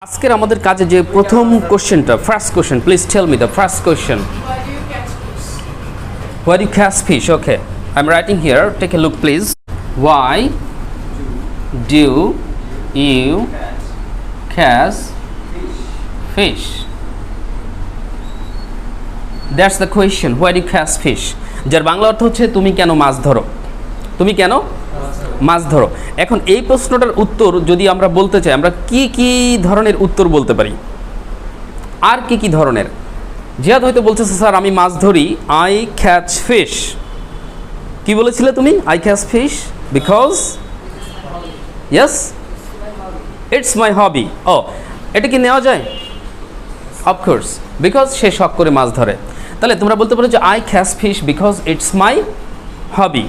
আজকের আমাদের কাজে যে প্রথম কোশ্চেনটা first question please tell me the first question why do you catch fish okay I'm writing here take a look please why do you catch fish that's the question why do you catch fish যার বাংলা অর্থ হচ্ছে তুমি কেন মাছ ধরো তুমি কেন মাছ ধরো এখন এই প্রশ্নটার উত্তর যদি আমরা বলতে চাই আমরা কি কি ধরনের উত্তর বলতে পারি আর কি কি ধরনের জিয়াদ হয়তো বলতেছে স্যার আমি মাছ ধরি আই ক্যাচ ফিশ কি বলেছিলে তুমি I catch fish because yes it's my hobby ও এটা কি নেওয়া যায় অফকোর্স বিকজ সে শখ করে মাছ ধরে তাহলে তোমরা বলতে পারো যে I catch fish because it's my hobby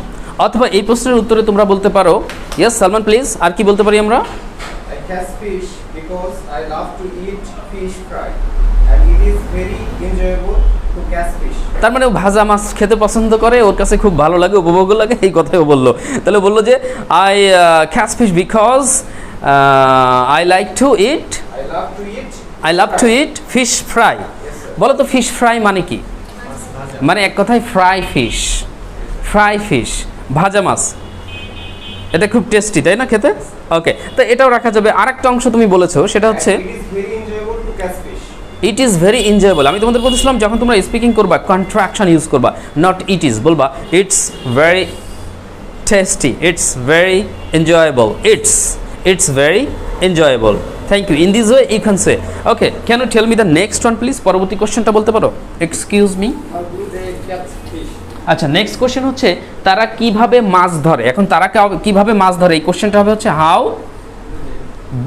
অথবা এই প্রশ্নের উত্তরে তোমরা বলতে পারো ইয়েস সালমান প্লিজ আর কি বলতে পারি আমরা I catch fish because I love to eat fish fry and it is very enjoyable to catch fish. তার মানে ও ভাজা মাছ খেতে পছন্দ করে ওর কাছে খুব ভালো লাগে উপভোগ লাগে এই কথাই ও বললো তাহলে বললো যে I catch fish because I like to it I love to it fish fry বলো তো ফিশ ফ্রাই মানে কি মানে এক কথায় ফ্রাই ফিশ ভাজা মাছ এটা খুব টেস্টি তাই না খেতে ওকে তো এটাও রাখা যাবে আরেকটা অংশ তুমি বলেছো সেটা হচ্ছে ইট ইজ ভেরি এনজয়েবল আমি তোমাদের বলেছিলাম যখন তোমরা স্পিকিং করবা কন্ট্রাকশন ইউজ করবা নট ইট ইজ বলবা it's very tasty it's very enjoyable it's very enjoyable thank you in this way you can say okay can you tell me the next one please পরবর্তী কোশ্চেনটা বলতে পারো excuse me আচ্ছা next question হচ্ছে তারা কিভাবে মাছ ধরে এখন তারা কিভাবে মাছ ধরে এই কোশ্চেনটা হবে হচ্ছে হাউ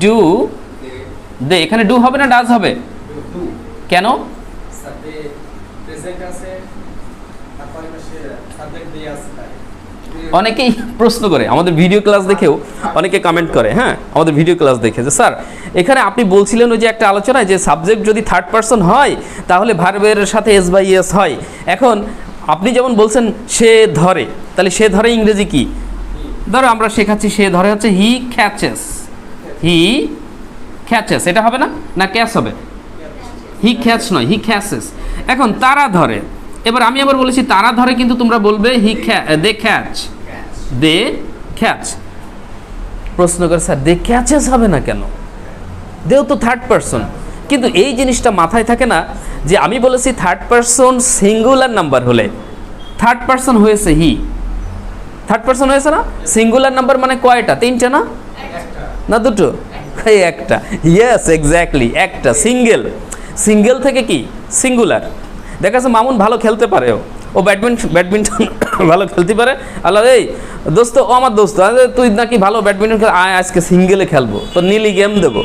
ডু দে এখানে ডু হবে না ডাজ হবে কেন অনেকেই প্রশ্ন করে আমাদের ভিডিও ক্লাস দেখেও অনেকে কমেন্ট করে হ্যাঁ আমাদের ভিডিও ক্লাস দেখে যে স্যার এখানে আপনি বলছিলেন ওই যে একটা আলোচনায় যে সাবজেক্ট যদি থার্ড পারসন হয় তাহলে ভার্বের সাথে এস বাই এস হয় এখন আপনি যেমন বলছেন সে ধরে তাহলে সে ধরে ইংরেজি কি ধরো আমরা শেখাচ্ছি সে ধরে হচ্ছে হি ক্যাচেস এটা হবে না না ক্যাচ হবে হি ক্যাচ নয় হি ক্যাচেস এখন তারা ধরে এবার আমি আবার বলেছি তারা ধরে কিন্তু তোমরা বলবে দে ক্যাচ প্রশ্ন করে স্যার দে ক্যাচেস হবে না কেন দেও তো থার্ড পারসন কিন্তু এই জিনিসটা মাথায় থাকে না যে আমি বলেছি থার্ড পারসন সিঙ্গুলার নাম্বার হলে থার্ড পারসন হয়েছে থার্ড পারসন হয়েছে না সিঙ্গুলার নাম্বার মানে কয়টা তিনটা না দুটো এই একটা ইয়েস এক্স্যাক্টলি একটা সিঙ্গেল থেকে কি সিঙ্গুলার দেখা যাচ্ছে মামুন ভালো খেলতে পারে ও ব্যাডমিন্টন ভালো খেলতে পারে আল্লাহ এই দোস্ত ও আমার দোস্ত তুই নাকি ভালো ব্যাডমিন্টন খেল আয় আজকে সিঙ্গেলে খেলবো তো নীলি গেম দেবো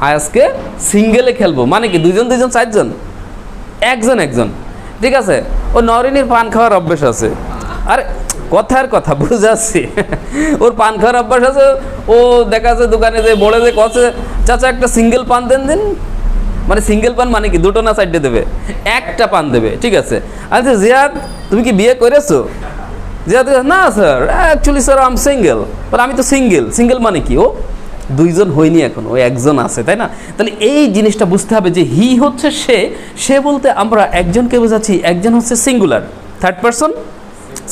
আজকে সিঙ্গেলে খেলবো মানে কি দুজন চারজন একজন ঠিক আছে ও নরিনীর পান খাওয়ার অভ্যাস আছে আরে কথার কথা বুঝাচ্ছি ওর পান খাওয়ার অভ্যাস আছে ও দেখা যাচ্ছে দোকানে যে বলে যে কছে চাচা একটা সিঙ্গেল পান দেন মানে সিঙ্গেল পান মানে কি দুটো না সাইডে দেবে একটা পান দেবে ঠিক আছে আচ্ছা জিয়াদ তুমি কি বিয়ে করেছো জিয়াদ না স্যার অ্যাকচুয়ালি স্যার আম সিঙ্গেল আমি তো সিঙ্গেল মানে কি ও দুইজন হয়নি এখন ও একজন আছে তাই না তাহলে এই জিনিসটা বুঝতে হবে যে হি হচ্ছে সে বলতে আমরা একজনকে বোঝাচ্ছি একজন হচ্ছে সিঙ্গুলার থার্ড পারসন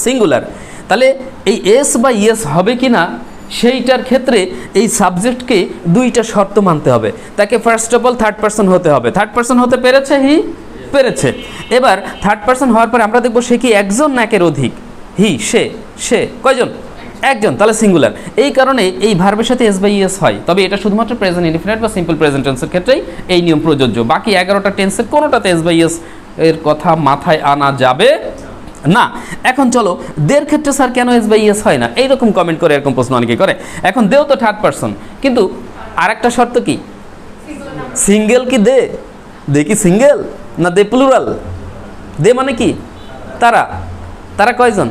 সিঙ্গুলার তাহলে এই এস বা ইয়েস হবে কি না সেইটার ক্ষেত্রে এই সাবজেক্টকে দুইটা শর্ত মানতে হবে তাকে first of all third person হতে হবে থার্ড পারসন হতে পেরেছে পেরেছে এবার থার্ড পারসন হওয়ার পরে আমরা দেখবো সে কি একজন না একের অধিক সে কয়জন একজন তাহলে সিঙ্গুলার এই কারণে এই ভার্বের সাথে এস বাই ইএস হয় তবে এটা শুধুমাত্র প্রেজেন্ট ইনডিফিনিট বা সিম্পল প্রেজেন্ট টেন্সের ক্ষেত্রেই এই নিয়ম প্রযোজ্য বাকি 11টা টেন্সের কোনোটাতে এস বাই ইএস এর কথা মাথায় আনা যাবে না এখন চলো দের ক্ষেত্রে স্যার কেন এস বাই ইএস হয় না এইরকম কমেন্ট করে এরকম প্রশ্ন অনেকে করে এখন দেও তো থার্ড পারসন কিন্তু আরেকটা শর্ত কি সিঙ্গেল কি দে কি সিঙ্গেল না দে প্লুরাল দে মানে কি তারা কয়জন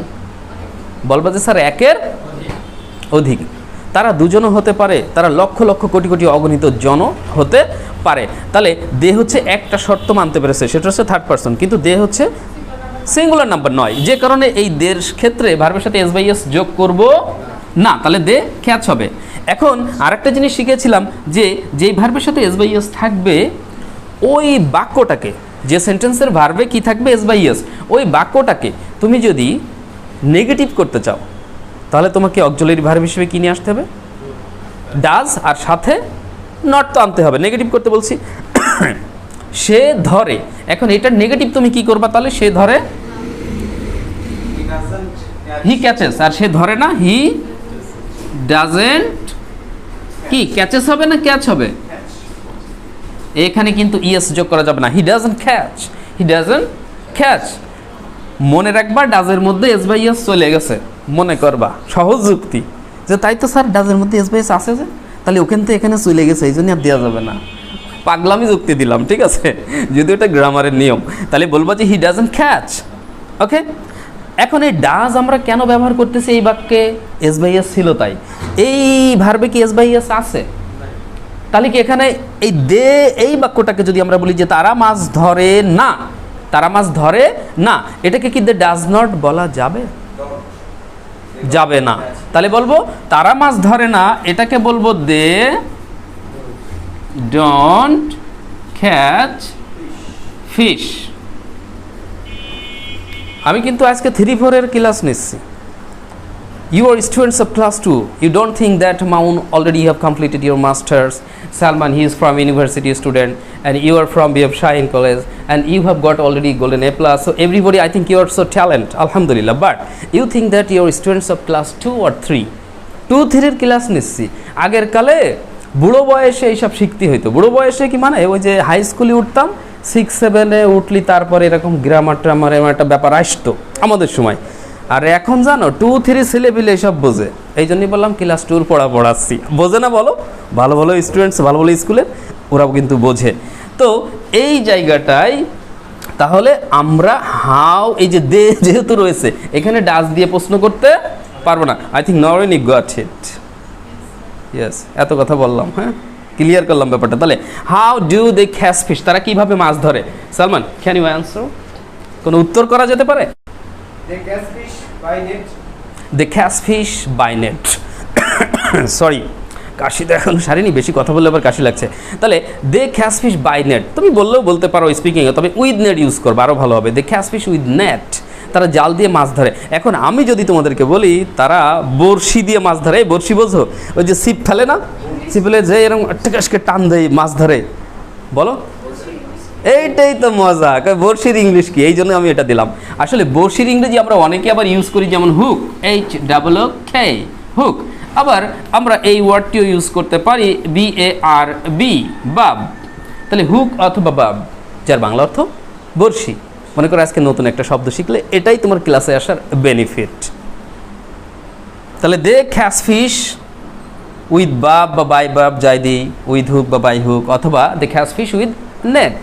বলবা যে স্যার একের অধিক তারা দুজনও হতে পারে তারা লক্ষ লক্ষ কোটি কোটি অগণিত জন হতে পারে তাহলে দে হচ্ছে একটা শর্ত মানতে পেরেছে সেটা হচ্ছে থার্ড পারসন কিন্তু দে হচ্ছে সিঙ্গুলার নাম্বার নয় যে কারণে এই দের ক্ষেত্রে ভার্বের সাথে এস বাই এস যোগ করব না তাহলে দে ক্যাচ হবে এখন আরেকটা জিনিস শিখেছিলাম যে যেই ভার্বের সাথে এস বাই এস থাকবে ওই বাক্যটাকে, যে সেন্টেন্সের ভার্বে কি থাকবে এস বাই এস, ওই বাক্যটাকে তুমি যদি নেগেটিভ করতে চাও তাহলে তোমাকে অক্সিলারি ভার্ব হিসেবে কি নিয়ে আসতে হবে? ডাজ, আর সাথে নট তো আনতে হবে। নেগেটিভ করতে বলছি সে ধরে, এখন এটার নেগেটিভ তুমি কি করবা তাহলে? সে ধরে, He doesn't catch. He catches, আর সে ধরে না, হি ডাজেন্ট কি ক্যাচেস হবে না ক্যাচ হবে? Catch. এখানে কিন্তু ইএস যোগ করা যাবে না, he doesn't catch, he doesn't catch. মনে রাখবা ডাজের মধ্যে এস বাই এস চলে গেছে, মনে করবা সহজ যুক্তি যে তাই তো স্যার ডাজের মধ্যে এস বাই এস আছে যে, তাহলে ওখান থেকে এখানে চলে গেছে এই জন্য আর দেওয়া যাবে না। পাগলামি যুক্তি দিলাম, ঠিক আছে, যদি ওটা গ্রামারের নিয়ম। তাহলে বলবো যে হি ডাজেন্ট ক্যাচ। ওকে, এখন এই ডাজ আমরা কেন ব্যবহার করতেছি এই বাক্যে? এস বাই এস ছিল তাই। এই ভার্বে কি এস বাই এস আছে? তাহলে কি এখানে এই দে এই বাক্যটাকে যদি আমরা বলি যে তারা মাছ ধরে না, তারা মাছ ধরে না, এটাকে কি দে ডাজ নট বলা যাবে? Don't. যাবে না। তাহলে বলবো তারা মাছ ধরে না, এটাকে বলবো দে ডোন্ট ক্যাচ ফিশ। আমি কিন্তু আজকে 3-4 ক্লাস নিচ্ছি। You are students of class 2. You don't think that Maun already have completed your masters. Salman, he is from university student, and you are from BF Shaheen College, and you have got already golden A+. So everybody, I think you are so talent, alhamdulillah. But you think that you are students of class 2 or 3. 2-3 class নিচ্ছি। আগের কালে বুড়ো বয়সে এইসব শিখতে হইতো। বুড়ো বয়সে কি মানে ওই যে হাই স্কুলে উঠতাম, 6-7 উঠলি, তারপরে এরকম গ্রামার ট্রামার এমন একটা ব্যাপার আসতো আমাদের সময়। আর এখন জানো 2-3 ছেলেপিলে এসব বোঝে, এই জন্যই বললাম ক্লাস 2 পড়াচ্ছি। বোঝে না বলো? ভালো ভালো স্টুডেন্টস, ভালো ভালো স্কুলে ওরাও কিন্তু বোঝে। তো এই জায়গাটায় তাহলে আমরা হাউ, এই যে দে যেহেতু রয়েছে এখানে ডাজ দিয়ে প্রশ্ন করতে পারবো না। I think Naren you got it. Yes, এত কথা বললাম, হ্যাঁ, ক্লিয়ার করলাম ব্যাপারটা। তাহলে how do they catch fish, তারা কিভাবে মাছ ধরে? Salman, can you answer? কোনো উত্তর করা যেতে পারে? They catch fish by net. They catch fish by net. Sorry, কাশি তো এখন সারিনি, বেশি কথা বললে আবার কাশি লাগছে। তাহলে they catch fish by net তুমি বললেও বলতে পারো স্পিকিংয়ে, তবে উইথ নেট ইউজ করবো আরও ভালো হবে। They catch fish with net, তারা জাল দিয়ে মাছ ধরে। এখন আমি যদি তোমাদেরকে বলি তারা বড়শি দিয়ে মাছ ধরে, বড়শি বোঝো? ওই যে ছিপ ফেলে না, ছিপ ফেলে যে এরকম টেকাসকে টান দেয় মাছ ধরে, বলো? এইটাই তো মজা। বড়শির ইংলিশ কি? এই জন্য আমি এটা দিলাম। আসলে বড়শির ইংরেজি আমরা অনেকে আবার ইউজ করি, যেমন হুক, HOOK, হুক। আবার আমরা এই ওয়ার্ডটিও ইউজ করতে পারি BARB, বাব। তাহলে হুক অথবা বাব, যার বাংলা অর্থ বড়শি। মনে করো আজকে নতুন একটা শব্দ শিখলে, এটাই তোমার ক্লাসে আসার বেনিফিট। তাহলে দে ক্যাচ ফিশ উইথ বাব বা বাই বাব, যাই দিই, উইথ হুক বা বাই হুক, অথবা they catch fish with net.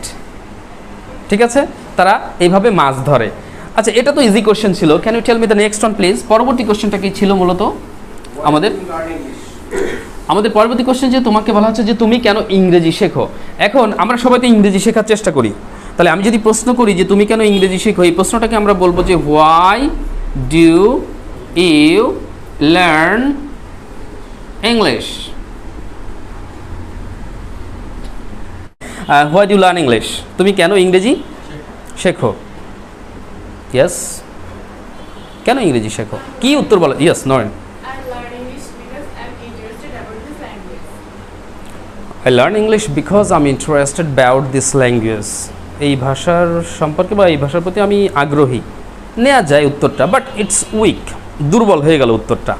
ঠিক আছে, তারা এইভাবে মাছ ধরে। আচ্ছা, এটা তো ইজি কোশ্চেন ছিল। Can you tell me the next one please? পরবর্তী কোশ্চেনটা কি ছিল মূলত আমাদের? Why do you learn English? আমাদের পরবর্তী কোশ্চেন যে তোমাকে বলা হচ্ছে যে তুমি কেন ইংরেজি শেখো। এখন আমরা সবাই তো ইংরেজি শেখার চেষ্টা করি। তাহলে আমি যদি প্রশ্ন করি যে তুমি কেন ইংরেজি শেখো, এই প্রশ্নটাকে আমরা বলবো যে why do you learn English? Why do learn English, তুমি কেন ইংরেজি শেখো? ইয়েস, কেন ইংরেজি শেখো? কি উত্তর বলো? Yes, Naren. I learn English because I'm interested about this language. I learn English because I'm interested about this language. এই ভাষার সম্পর্কে বা এই ভাষার প্রতি আমি আগ্রহী। নেওয়া যায় উত্তরটা, বাট ইটস উইক, দুর্বল হয়ে গেল উত্তরটা।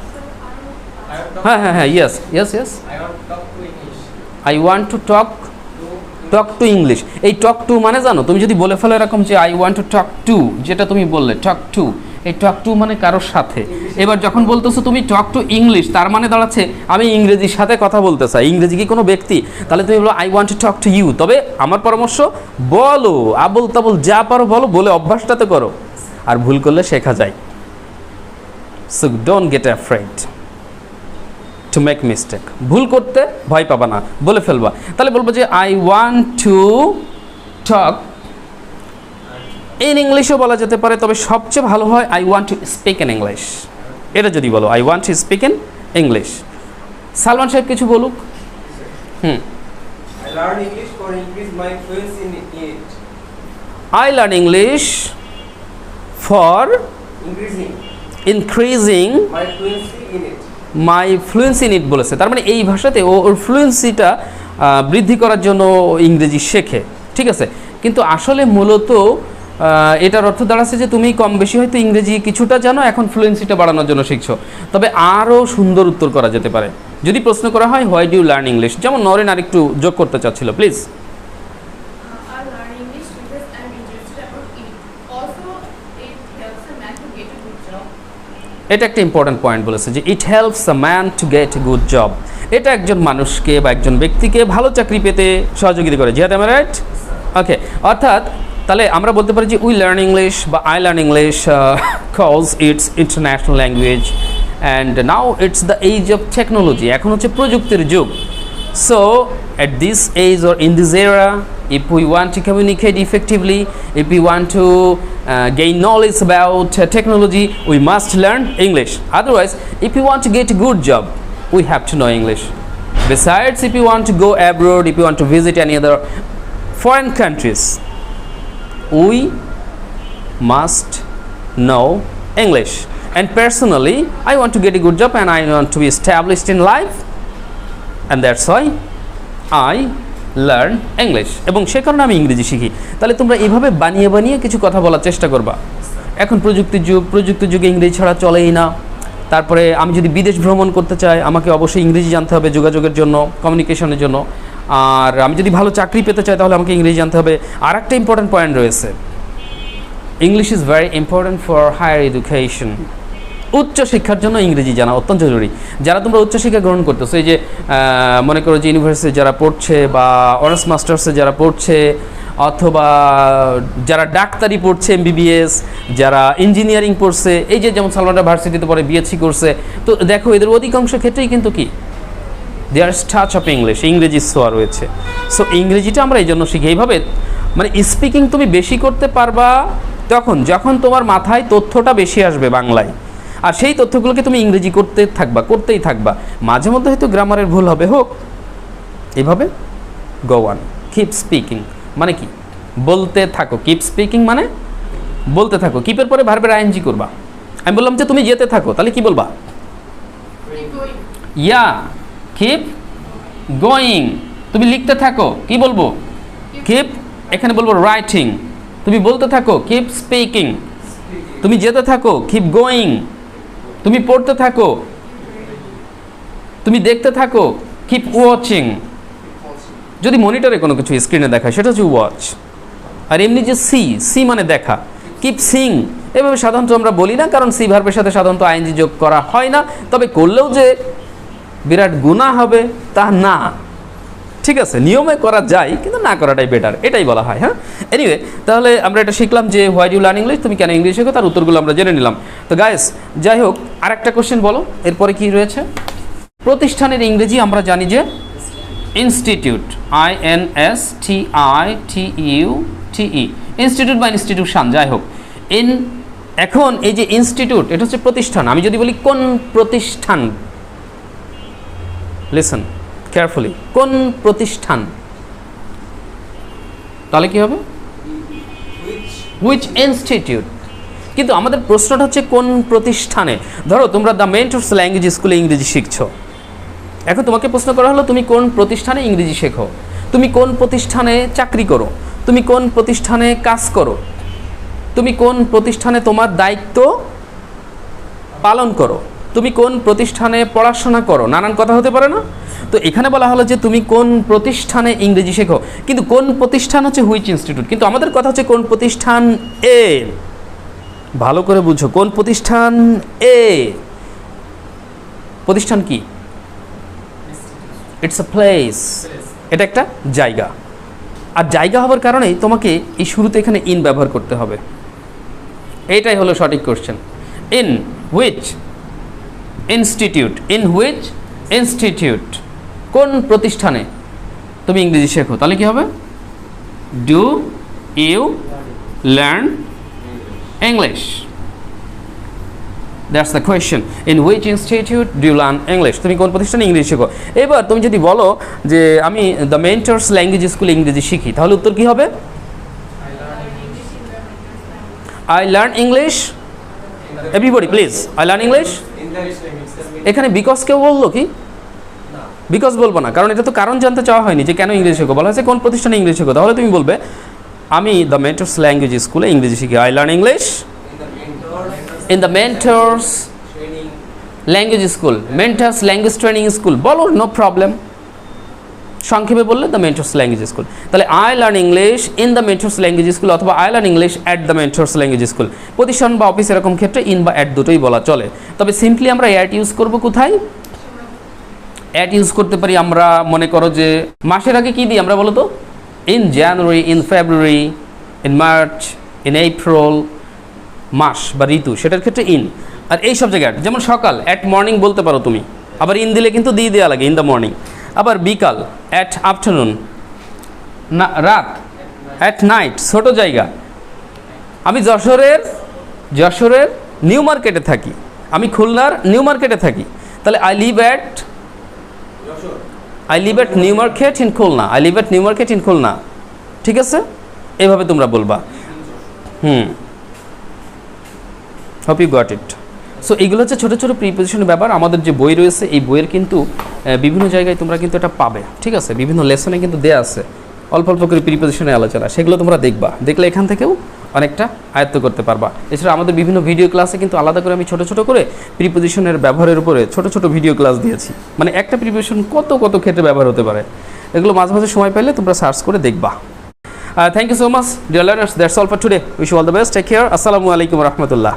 হ্যাঁ হ্যাঁ হ্যাঁ, yes yes yes. I want to talk to English. Talk to English. এই টক টু মানে জানো, তুমি যদি বলে ফেলো এরকম যে I want to talk two, যেটা তুমি বললে টক টু, এই টক টু মানে কারোর সাথে। এবার যখন বলতেছো তুমি টক টু ইংলিশ, তার মানে দাঁড়াচ্ছে আমি ইংরেজির সাথে কথা বলতে চাই। ইংরেজি কি কোনো ব্যক্তি? তাহলে তুমি বলো I want to talk to you. তবে আমার পরামর্শ, বলো, আবল তাবল যা পারো বলো, বলে অভ্যাসটাতে করো, আর ভুল করলে শেখা যায়। So don't get afraid to make mistake. ভুল করতে ভয় পাবা না, বলে ফেলবা। তাহলে বলবো যে I want to talk, in ইংলিশও বলা যেতে পারে, তবে সবচেয়ে ভালো হয় I want to speak in English. এটা যদি বলো I want to speak in English. Salman সাহেব কিছু বলুক। Hmm, I learn English for increase my fluency in it. I learn English for Increasing increasing my fluency in it. My fluency in it বলেছে, তার মানে এই ভাষাতে ওর ফ্লুয়েন্সিটা বৃদ্ধি করার জন্য ও ইংরেজি শেখে, ঠিক আছে। কিন্তু আসলে মূলত এটার অর্থ দাঁড়াচ্ছে যে তুমি কম বেশি হয়তো ইংরেজি কিছুটা জানো, এখন ফ্লুয়েন্সিটা বাড়ানোর জন্য শিখছো। তবে আরও সুন্দর উত্তর করা যেতে পারে যদি প্রশ্ন করা হয় why do you learn English, যেমন নরেন আর একটু যোগ করতে চাচ্ছিল, please. I learn English because I'm interested about it. Also, it helps a man to get a good job. এটা একটা ইম্পর্ট্যান্ট পয়েন্ট বলেছে যে it helps a man to get a good job. এটা একজন মানুষকে বা একজন ব্যক্তিকে ভালো চাকরি পেতে সহযোগিতা করে। জিহাদ, am I right? ওকে, অর্থাৎ তাহলে আমরা বলতে পারি যে উই লার্ন ইংলিশ বা I learn English cause it's international language and now it's the age of technology. এখন হচ্ছে প্রযুক্তির যুগ। So at this age or in this era, if we want to communicate effectively, if we want to gain knowledge about technology, we must learn English. Otherwise, if you want to get a good job, we have to know English. Besides, if you want to go abroad, if you want to visit any other foreign countries, we must know English. And personally, I want to get a good job and I want to be established in life, and that's why I learn English. এবং সে কারণে আমি ইংরেজি শিখি। তাহলে তোমরা এইভাবে বানিয়ে বানিয়ে কিছু কথা বলার চেষ্টা করবা। এখন প্রযুক্তির যুগে ইংরেজি ছাড়া চলেই না। তারপরে আমি যদি বিদেশ ভ্রমণ করতে চাই আমাকে অবশ্যই ইংরেজি জানতে হবে যোগাযোগের জন্য, কমিউনিকেশনের জন্য। আর আমি যদি ভালো চাকরি পেতে চাই তাহলে আমাকে ইংরেজি জানতে হবে। আর একটা ইম্পর্ট্যান্ট পয়েন্ট রয়েছে, English is very important for higher education. উচ্চ শিক্ষার জন্য ইংরেজি জানা অত্যন্ত জরুরি। যারা তোমরা উচ্চশিক্ষা গ্রহণ করতেছো, এই যে মনে করো যে ইউনিভার্সিটি যারা পড়ছে বা অনার্স মাস্টার্সে যারা পড়ছে, অথবা যারা ডাক্তারি পড়ছে MBBS, যারা ইঞ্জিনিয়ারিং পড়ছে, এই যে যেমন সালমানরা ভার্সিটিতে পড়ে বিএসসি করছে, তো দেখো এদের অধিকাংশ ক্ষেত্রেই কিন্তু কি দেয়ার টাচ অফ ইংলিশ, ইংরেজি ছোঁয়া রয়েছে। সো ইংরেজিটা আমরা এই জন্য শিখি এইভাবে, মানে স্পিকিং তুমি বেশি করতে পারবা যখন তোমার মাথায় তথ্যটা বেশি আসবে বাংলায়, আর সেই তথ্যগুলোকে তুমি ইংরেজি করতেই থাকবা। মাঝে মধ্যে হয়তো গ্রামারের ভুল হবে, হোক। এভাবে গো অন, কিপ স্পিকিং মানে কি বলতে থাকো, কিপ স্পিকিং মানে বলতে থাকো। কিপের পরে ভার্বের আইএনজি করবা। আমি বললাম যে তুমি যেতে থাকো, তাহলে কি বলবা? Keep going. ইয়া, কিপ গোয়িং। তুমি লিখতে থাকো, কি বলবো? কিপ, এখানে বলবো রাইটিং। তুমি বলতে থাকো, কিপ স্পিকিং। তুমি যেতে থাকো, কিপ গোয়িং। তুমি পড়তে থাকো, তুমি দেখতে থাকো, কিপ ওয়াচিং। যদি মনিটরে কোনো কিছু স্ক্রিনে দেখায় সেটা হচ্ছে ওয়াচ। আর এমনি যে সি মানে দেখা, কিপ সিং। এভাবে সাধারণত আমরা বলি না, কারণ সি ভার্বের সাথে সাধারণত আইএনজি যোগ করা হয় না। তবে করলেও যে বিরাট গুনাহ হবে তা না, ঠিক আছে, নিয়মে করা যায় কিন্তু না করাটাই বেটার, এটাই বলা হয়। হ্যাঁ, এনিওয়ে, তাহলে আমরা এটা শিখলাম যে হোয়াই ডু লার্ন ইংলিশ, তুমি কেন ইংলিশ শেখো, তার উত্তরগুলো আমরা জেনে নিলাম। তো গাইস, যাই হোক, আরেকটা কোশ্চেন বলো, এরপরে কি রয়েছে? প্রতিষ্ঠানের ইংরেজি আমরা জানি যে ইনস্টিটিউট, INSTITUTE, ইনস্টিটিউট বা ইনস্টিটিউশন, যাই হোক। এখন এই যে ইনস্টিটিউট, এটা হচ্ছে প্রতিষ্ঠান। আমি যদি বলি কোন প্রতিষ্ঠান, লিসেন কেয়ারফুলি, কোন প্রতিষ্ঠান, তাহলে কি হবে? Which institute. কিন্তু আমাদের প্রশ্নটা হচ্ছে কোন প্রতিষ্ঠানে। ধরো তোমরা দ্য মেন্টরস ল্যাঙ্গুয়েজ স্কুলে ইংরেজি শিখছো, এখন তোমাকে প্রশ্ন করা হলো তুমি কোন প্রতিষ্ঠানে ইংরেজি শেখো, তুমি কোন প্রতিষ্ঠানে চাকরি করো, তুমি কোন প্রতিষ্ঠানে কাজ করো, তুমি কোন প্রতিষ্ঠানে তোমার দায়িত্ব পালন করো, তুমি কোন প্রতিষ্ঠানে পড়াশোনা করো, নানান কথা হতে পারে না? তো এখানে বলা হলো যে তুমি কোন প্রতিষ্ঠানে ইংরেজি শেখো, কিন্তু কোন প্রতিষ্ঠান হচ্ছে হুইচ ইনস্টিটিউট। কিন্তু আমাদের কথা হচ্ছে কোন প্রতিষ্ঠান এ। ভালো করে বুঝো, কোন প্রতিষ্ঠান এ। প্রতিষ্ঠান কি? ইটস আ প্লেস, এটা একটা জায়গা। আর জায়গা হওয়ার কারণেই তোমাকে এই শুরুতে এখানে ইন ব্যবহার করতে হবে। এইটাই হলো সঠিক question. In which institute, in which institute, কোন প্রতিষ্ঠানে তুমি ইংরেজি শেখো, তাহলে কি হবে? Do you learn English, that's the question. In which institute do you learn English? তুমি কোন প্রতিষ্ঠানে ইংরেজি শেখো? এবার তুমি যদি বলো যে আমি দ্য মেন্টরস ল্যাঙ্গুয়েজ স্কুলে ইংরেজি শিখি, তাহলে উত্তর কী হবে? I learn English. Everybody please, I learn English. এখানে বিকজ কেউ বললো কি? বিকজ বলবো না, কারণ এটা তো কারণ জানতে চাওয়া হয়নি যে কেন ইংরেজি শেখো। বলা হয়েছে কোন প্রতিষ্ঠানে ইংরেজি শেখো, তাহলে তুমি বলবে আমি দ্য মেন্টরস ল্যাঙ্গুয়েজ স্কুলে ইংরেজি শিখি। I learn English in the Mentors language school, Mentors language training school বলো, নো প্রবলেম। সংক্ষেপে বললে দ্য মেন্টরস ল্যাঙ্গুয়েজ স্কুল। তাহলে I learn English in the Mentors language school অথবা I learn English at the Mentors language school. প্রতিষ্ঠান বা office এরকম ক্ষেত্রে in বা অ্যাট দুটোই বলা চলে, তবে সিম্পলি আমরা অ্যাট ইউজ করব কোথায়? অ্যাট ইউজ করতে পারি আমরা, মনে করো যে মাসের আগে কী দিই আমরা বলো তো? In January, in February, in March, in April, মাস বা ঋতু, সেটার ক্ষেত্রে ইন। আর এই সব জায়গায় যেমন সকাল অ্যাট মর্নিং বলতে পারো তুমি, আবার ইন দিলে কিন্তু দিয়ে দেওয়া লাগে ইন দ্য মর্নিং। আবার বিকাল অ্যাট আফটারনুন, না রাত অ্যাট নাইট, ছোটো জায়গা। আমি যশোরের নিউ মার্কেটে থাকি, আমি খুলনার নিউ মার্কেটে থাকি, তাহলে I live at new market in Khulna, I live at new market in Khulna. ঠিক আছে, এভাবে তোমরা বলবা। Hope you got it. So এইগুলো হচ্ছে ছোটো ছোটো প্রিপোজিশনের ব্যাপার। আমাদের যে বই রয়েছে এই বইয়ের কিন্তু বিভিন্ন জায়গায় তোমরা কিন্তু এটা পাবে। ঠিক আছে, বিভিন্ন লেসনে কিন্তু দেয়া আছে অল্প অল্প করে প্রিপোজিশনের আলোচনা, সেগুলো তোমরা দেখবা, দেখলে এখান থেকেও অনেকটা আয়ত্ত করতে পারবা। এছাড়া আমাদের বিভিন্ন ভিডিও ক্লাসে কিন্তু আলাদা করে আমি ছোটো ছোটো করে প্রিপোজিশনের ব্যবহারের উপরে ছোটো ছোটো ভিডিও ক্লাস দিয়েছি, মানে একটা প্রিপোজিশন কত কত ক্ষেত্রে ব্যবহার হতে পারে, এগুলো মাঝে মাঝে সময় পেলে তোমরা সার্চ করে দেখবা। Thank you so much dear learners, that's all for today. Wish you all the best, take care, আসসালামু আলাইকুম রহমতুল্লাহ।